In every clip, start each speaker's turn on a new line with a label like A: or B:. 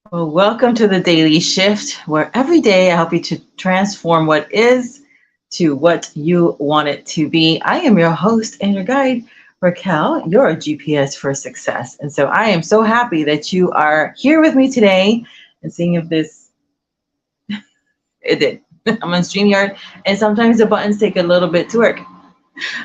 A: Well, welcome to the Daily Shift, where every day I help you to transform what is to what you want it to be. I am your host and your guide, Raquel, your GPS for success. And so I am so happy that you are here with me today and seeing if it did. I'm on StreamYard, and sometimes the buttons take a little bit to work.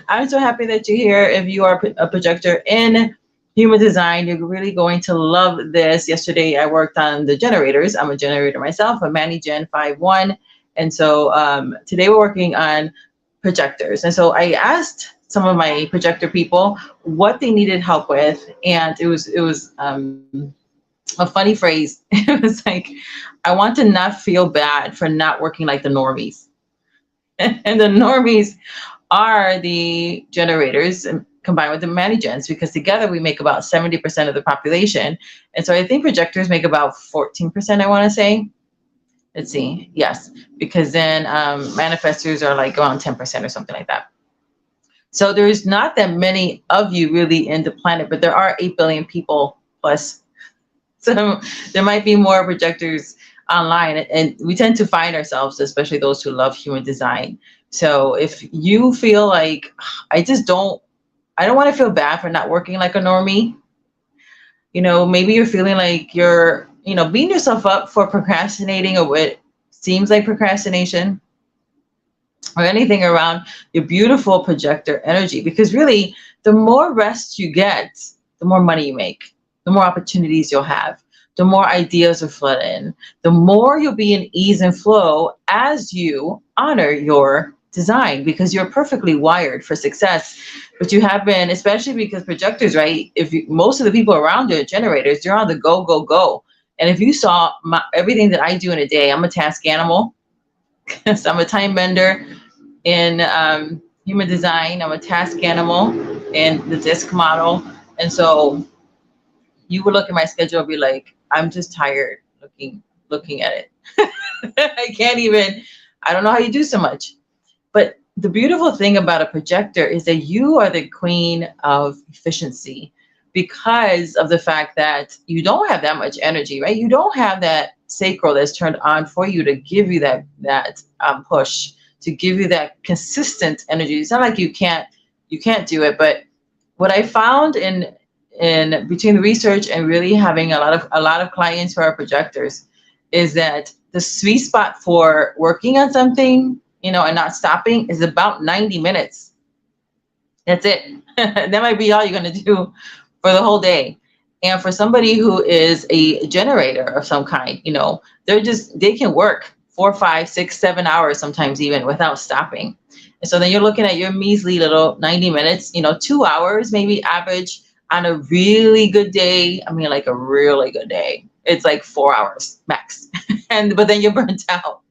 A: I'm so happy that you're here. If you are a projector in human design, you're really going to love this. Yesterday, I worked on the generators. I'm a generator myself, a Manny Gen 5-1. And so today we're working on projectors. And so I asked some of my projector people what they needed help with. And it was a funny phrase. It was like, I want to not feel bad for not working like the normies. And the normies are the generators combined with the managens, because together we make about 70% of the population. And so I think projectors make about 14%, I want to say. Let's see. Yes, because then manifestors are like around 10% or something like that. So there's not that many of you really in the planet, but there are 8 billion people plus. So there might be more projectors online, and we tend to find ourselves, especially those who love human design. So if you feel like I don't want to feel bad for not working like a normie, maybe you're feeling like you're, beating yourself up for procrastinating or what seems like procrastination or anything around your beautiful projector energy, because really the more rest you get, the more money you make, the more opportunities you'll have, the more ideas will flood in, the more you'll be in ease and flow as you honor your design, because you're perfectly wired for success. But you have been, especially because projectors, right? Most of the people around you are generators, you're on the go, go, go. And if you saw everything that I do in a day, I'm a task animal. So I'm a time bender in human design. I'm a task animal in the disc model. And so you would look at my schedule and be like, I'm just tired looking at it. I don't know how you do so much. But the beautiful thing about a projector is that you are the queen of efficiency, because of the fact that you don't have that much energy, right? You don't have that sacral that's turned on for you to give you that push, to give you that consistent energy. It's not like you can't do it, but what I found in between the research and really having a lot of clients who are projectors is that the sweet spot for working on something, and not stopping, is about 90 minutes. That's it. That might be all you're going to do for the whole day. And for somebody who is a generator of some kind, they can work 4, 5, 6, 7 hours, sometimes even without stopping. And so then you're looking at your measly little 90 minutes, 2 hours, maybe average on a really good day. I mean, like a really good day, it's like 4 hours max. But then you're burnt out.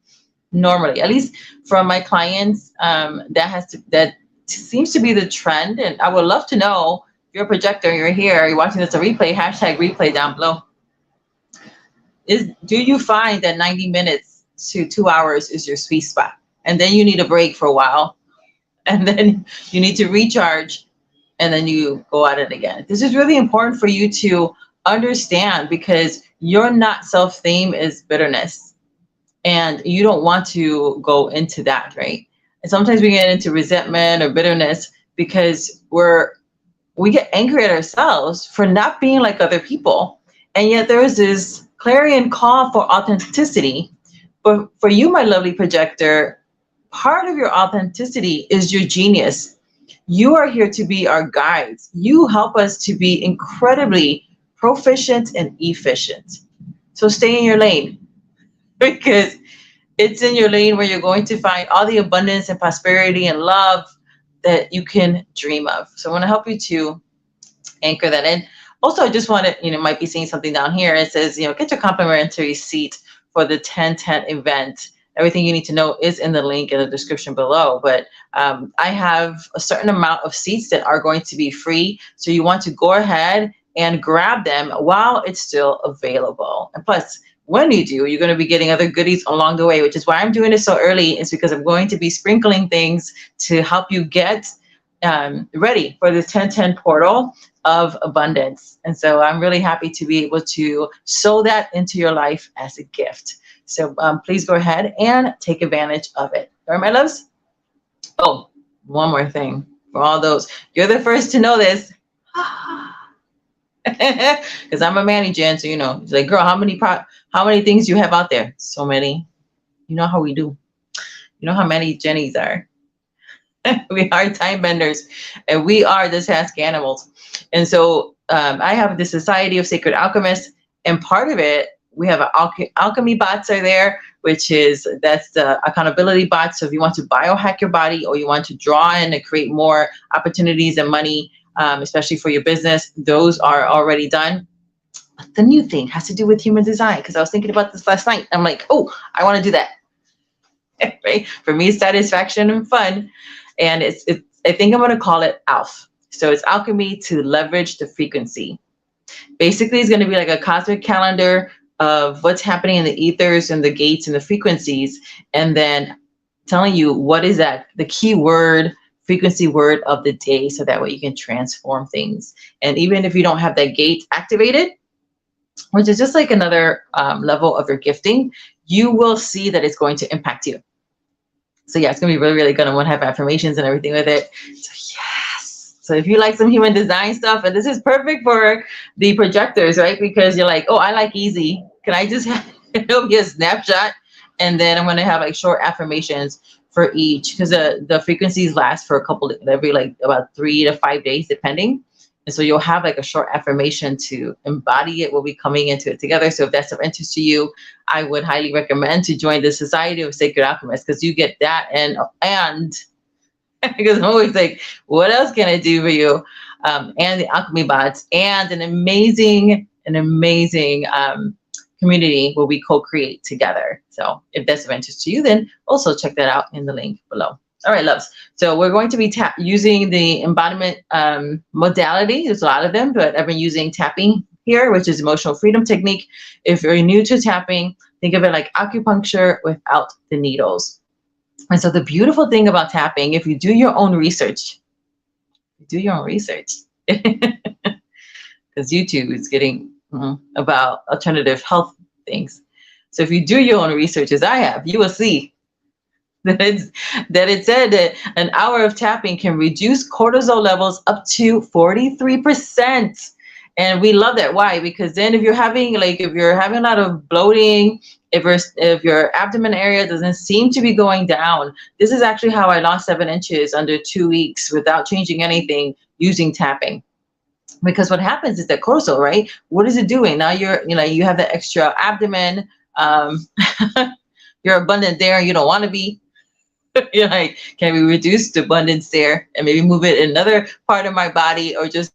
A: Normally, at least from my clients, that seems to be the trend. And I would love to know, if you're a projector, you're here, you're watching this a replay, hashtag replay down below. Do you find that 90 minutes to 2 hours is your sweet spot? And then you need a break for a while, and then you need to recharge, and then you go at it again. This is really important for you to understand, because your not self theme is bitterness. And you don't want to go into that, right? And sometimes we get into resentment or bitterness because we get angry at ourselves for not being like other people. And yet there is this clarion call for authenticity. But for you, my lovely projector, part of your authenticity is your genius. You are here to be our guides. You help us to be incredibly proficient and efficient. So stay in your lane, because it's in your lane where you're going to find all the abundance and prosperity and love that you can dream of. So I want to help you to anchor that in. Also, I just want to, might be seeing something down here. It says, get your complimentary seat for the 10/10 event. Everything you need to know is in the link in the description below. But I have a certain amount of seats that are going to be free. So you want to go ahead and grab them while it's still available. And plus, when you do, you're going to be getting other goodies along the way, which is why I'm doing this so early. Is because I'm going to be sprinkling things to help you get ready for this 10/10 portal. of abundance. And so I'm really happy to be able to sow that into your life as a gift. So please go ahead and take advantage of it. All right, my loves? Oh, one more thing for all those. You're the first to know this. Because I'm a manager, so it's like, girl, how many things you have out there? So many. You know how we do. You know how many Jennies are. We are time benders, and we are the task animals. And so I have the Society of Sacred Alchemists, and part of it, we have alchemy bots are there, that's the accountability bot. So if you want to biohack your body, or you want to draw in and create more opportunities and money, especially for your business, those are already done. But the new thing has to do with human design, because I was thinking about this last night. I'm like, oh, I want to do that. Right? For me, satisfaction and fun. And it's I think I'm going to call it ALF. So it's alchemy to leverage the frequency. Basically, it's going to be like a cosmic calendar of what's happening in the ethers and the gates and the frequencies, and then telling you what is that, the key word, frequency word of the day, so that way you can transform things. And even if you don't have that gate activated, which is just like another level of your gifting, you will see that it's going to impact you. So yeah, it's going to be really, really good. I want to have affirmations and everything with it. So yes. So if you like some human design stuff, and this is perfect for the projectors, right? Because you're like, oh, I like easy. Can I just have it'll be a snapshot? And then I'm going to have like short affirmations for each, because the frequencies last for every like about 3 to 5 days, depending. And so you'll have like a short affirmation to embody it. We'll be coming into it together. So if that's of interest to you, I would highly recommend to join the Society of Sacred Alchemists, because you get that and because I'm always like, what else can I do for you? And the alchemy bots, and an amazing community where we co-create together. So if that's of interest to you, then also check that out in the link below. All right, loves. So we're going to be using the embodiment modality. There's a lot of them, but I've been using tapping here, which is emotional freedom technique. If you're new to tapping, think of it like acupuncture without the needles. And so the beautiful thing about tapping, if you do your own research, because YouTube is getting about alternative health things. So if you do your own research, as I have, you will see that it said that an hour of tapping can reduce cortisol levels up to 43%. And we love that. Why? Because then if you're having a lot of bloating, if your abdomen area doesn't seem to be going down, this is actually how I lost 7 inches under 2 weeks without changing anything, using tapping. Because what happens is that cortisol, right? What is it doing? Now you have that extra abdomen, you're abundant there and you don't want to be. You're like, can we reduce the abundance there and maybe move it in another part of my body, or just,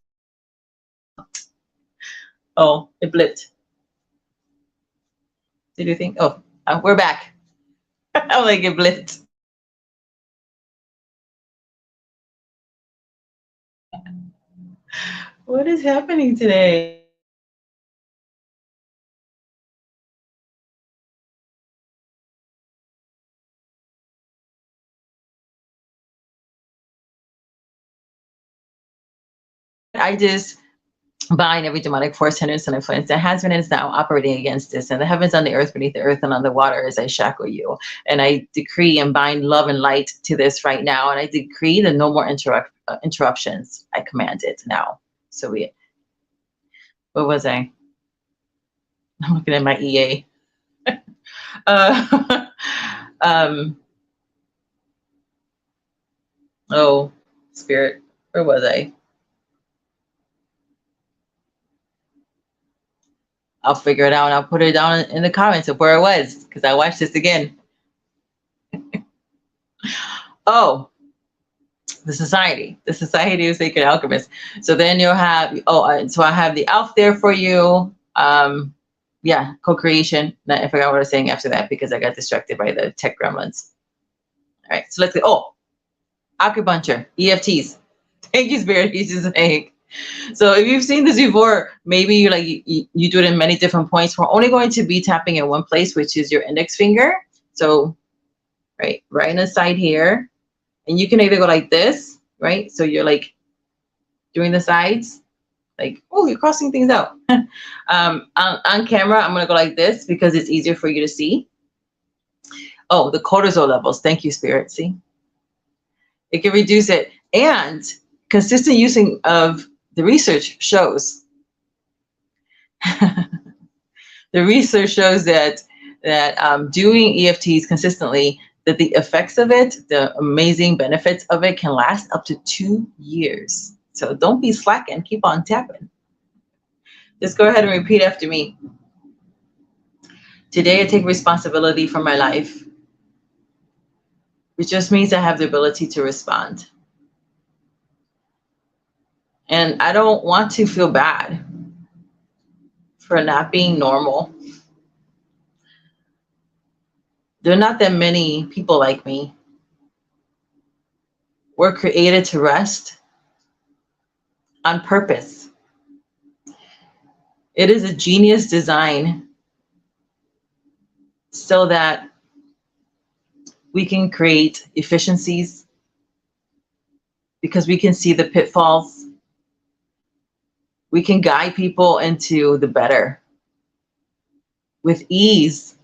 A: oh, it blipped. Did you think? Oh, we're back. I'm like, it blipped. What is happening today? I just bind every demonic force, hindrance, and influence that has been and is now operating against this, and the heavens, on the earth, beneath the earth, and on the water, as I shackle you. And I decree and bind love and light to this right now. And I decree that no more interruptions. I command it now. So what was I? I'm looking at my EA. Oh, Spirit, where was I? I'll figure it out and I'll put it down in the comments of where I was, because I watched this again. Oh, the Society of Sacred Alchemists. So then you'll have, so I have the ALF there for you. Yeah, co-creation. I forgot what I was saying after that because I got distracted by the tech gremlins. All right, so let's go. Oh, acupuncture, EFTs. Thank you, Spirit. He's just saying. So if you've seen this before, maybe you do it in many different points. We're only going to be tapping in one place, which is your index finger. So right in the side here, and you can either go like this, right? So you're like doing the sides, Like, oh, you're crossing things out. On camera, I'm going to go like this because it's easier for you to see. Oh, the cortisol levels. Thank you, Spirit. See? It can reduce it. And consistent using of the research shows. The research shows that doing EFTs consistently, that the effects of it, the amazing benefits of it, can last up to 2 years. So don't be slacking. Keep on tapping. Just go ahead and repeat after me. Today, I take responsibility for my life, which just means I have the ability to respond. And I don't want to feel bad for not being normal. There are not that many people like me. We're created to rest on purpose. It is a genius design so that we can create efficiencies because we can see the pitfalls. We can guide people into the better with ease.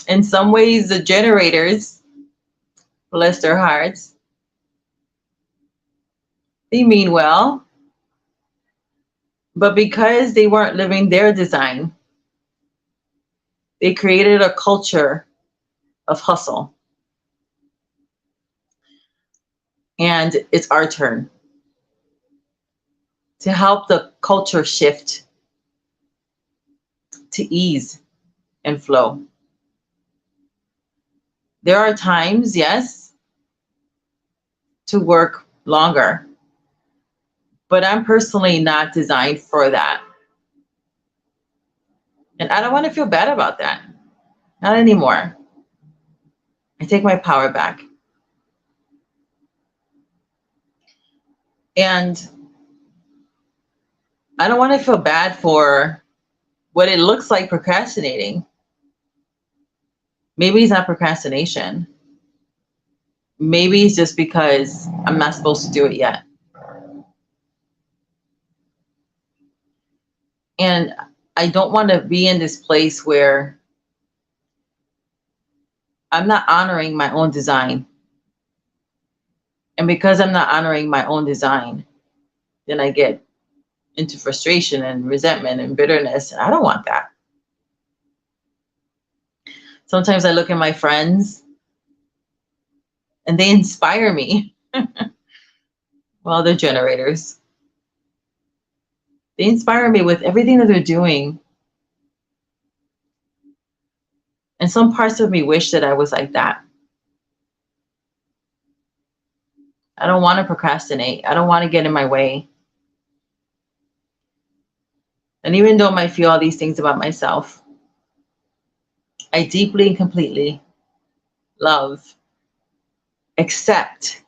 A: In some ways, the generators, bless their hearts, they mean well, but because they weren't living their design, they created a culture of hustle. And it's our turn to help the culture shift to ease and flow. There are times, yes, to work longer, but I'm personally not designed for that. And I don't want to feel bad about that. Not anymore. I take my power back. And I don't want to feel bad for what it looks like procrastinating. Maybe it's not procrastination. Maybe it's just because I'm not supposed to do it yet. And I don't want to be in this place where I'm not honoring my own design. And because I'm not honoring my own design, then I get into frustration and resentment and bitterness. I don't want that. Sometimes I look at my friends and they inspire me. Well, they're generators. They inspire me with everything that they're doing. And some parts of me wish that I was like that. I don't want to procrastinate. I don't want to get in my way. And even though I might feel all these things about myself, I deeply and completely love, accept,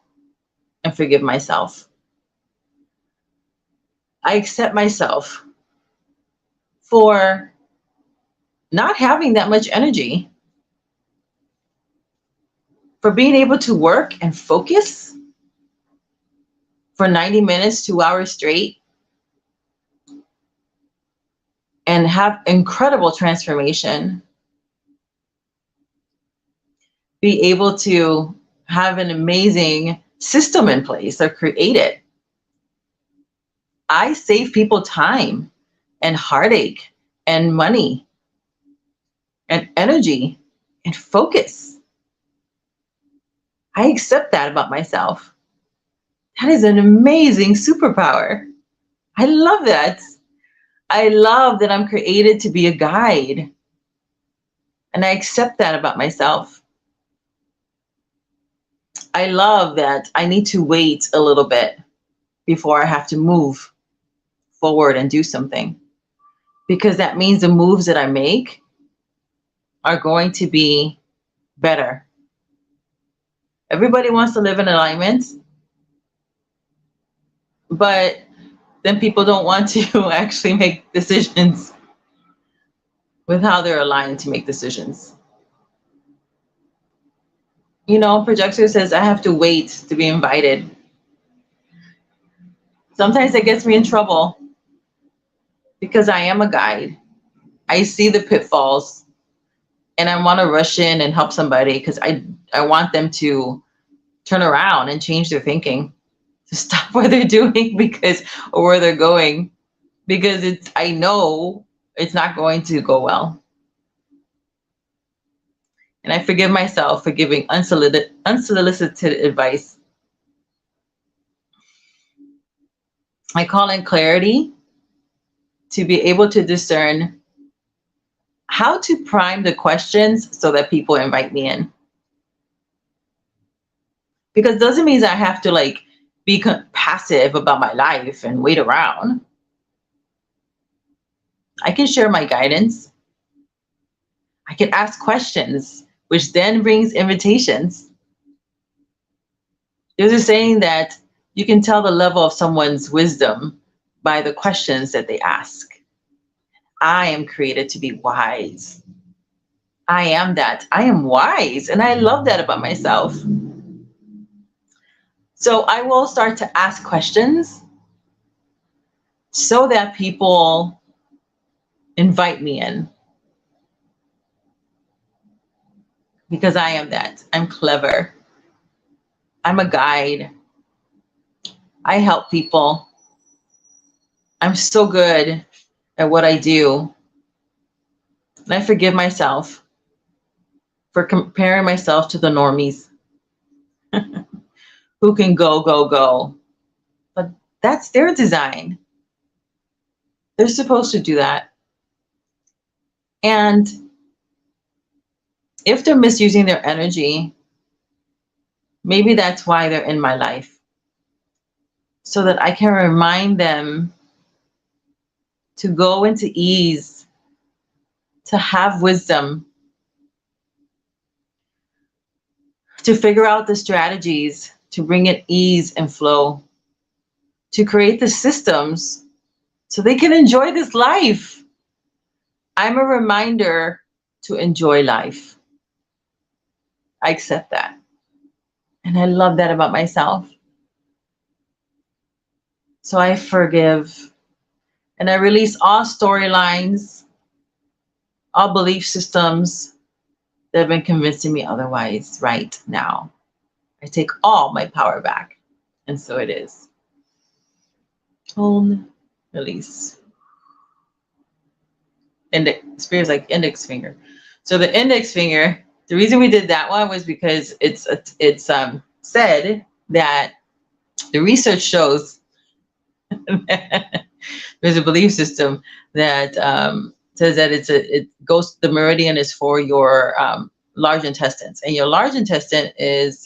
A: and forgive myself. I accept myself for not having that much energy, for being able to work and focus for 90 minutes, 2 hours straight, and have incredible transformation. Be able to have an amazing system in place or create it. I save people time and heartache and money and energy and focus. I accept that about myself. That is an amazing superpower. I love that. I love that I'm created to be a guide. And I accept that about myself. I love that I need to wait a little bit before I have to move forward and do something. Because that means the moves that I make are going to be better. Everybody wants to live in alignment, but then people don't want to actually make decisions with how they're aligned to make decisions. You know, Projector says, I have to wait to be invited. Sometimes it gets me in trouble because I am a guide. I see the pitfalls and I want to rush in and help somebody because I want them to turn around and change their thinking, to stop what they're doing because or where they're going, because I know it's not going to go well. And I forgive myself for giving unsolicited advice. I call in clarity to be able to discern how to prime the questions so that people invite me in. Because it doesn't mean that I have to like be passive about my life and wait around. I can share my guidance. I can ask questions, which then brings invitations. There's a saying that you can tell the level of someone's wisdom by the questions that they ask. I am created to be wise. I am that. I am wise. And I love that about myself. So I will start to ask questions so that people invite me in. Because I am that. I'm clever. I'm a guide. I help people. I'm so good at what I do. And I forgive myself for comparing myself to the normies who can go, go, go. But that's their design. They're supposed to do that. And if they're misusing their energy, maybe that's why they're in my life. So that I can remind them to go into ease, to have wisdom, to figure out the strategies to bring in ease and flow, to create the systems so they can enjoy this life. I'm a reminder to enjoy life. I accept that. And I love that about myself. So I forgive and I release all storylines, all belief systems that have been convincing me otherwise right now. I take all my power back. And so it is. Tone, release. Spirit's like index finger. So the index finger, the reason we did that one was because it's said that the research shows that there's a belief system that says that it goes, the meridian is for your large intestines, and your large intestine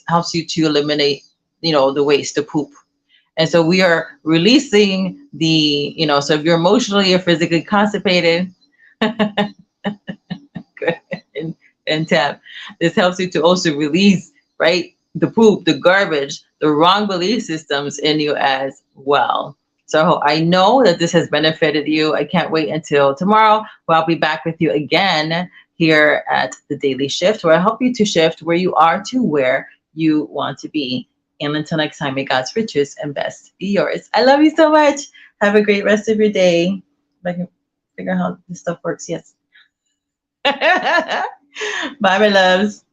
A: helps you to eliminate the waste, the poop. And so we are releasing so if you're emotionally or physically constipated, and tap. This helps you to also release, right, the poop, the garbage, the wrong belief systems in you as well. So I know that this has benefited you. I can't wait until tomorrow, where I'll be back with you again here at the Daily Shift, where I help you to shift where you are to where you want to be. And until next time, may God's riches and best be yours. I love you so much. Have a great rest of your day. If I can figure out how this stuff works, yes. Bye, my loves.